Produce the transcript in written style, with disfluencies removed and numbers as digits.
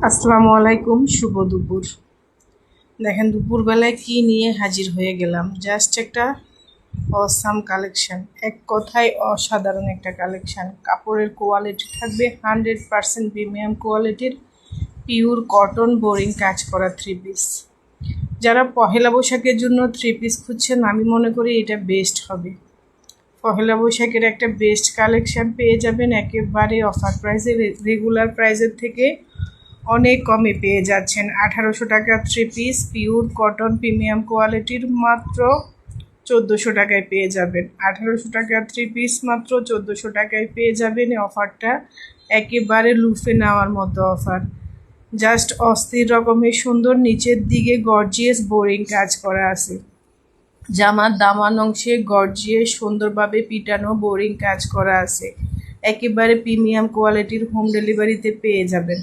আসসালামু আলাইকুম, শুভ দুপুর। দেখেন দুপুরবেলায় কি নিয়ে হাজির হয়ে গেলাম। জাস্ট একটা অসাম কালেকশন, এক কথায় অসাধারণ একটা কালেকশন। কাপড়ের কোয়ালিটি থাকবে 100% প্রিমিয়াম কোয়ালিটির, পিওর কটন বোরিং কাজ করা থ্রি পিস। যারা পহেলা বৈশাখের জন্য থ্রি পিস খুঁজছেন, আমি মনে করি এটা বেস্ট হবে। পহেলা বৈশাখের একটা বেস্ট কালেকশন পেয়ে যাবেন একেবারে অফার প্রাইসে। রেগুলার প্রাইসের থেকে অনেক কমে পেয়ে যাচ্ছেন। 1800 টাকা three piece pure cotton premium কোয়ালিটির মাত্র 1400 টাকায় পেয়ে যাবেন। 1800 টাকা থ্রি পিস মাত্র 1400 টাকায় পেয়ে যাবেন। এই অফারটা একেবারে লুফে নেওয়ার মতো অফার। জাস্ট অস্থির রকমের সুন্দর, নিচের দিকে গর্জিয়াস বোরিং কাজ করা আছে। জামার দামান অংশে গর্জিয়াস সুন্দরভাবে পিটানো বোরিং কাজ করা আছে। একেবারে প্রিমিয়াম কোয়ালিটির, হোম ডেলিভারিতে পেয়ে যাবেন।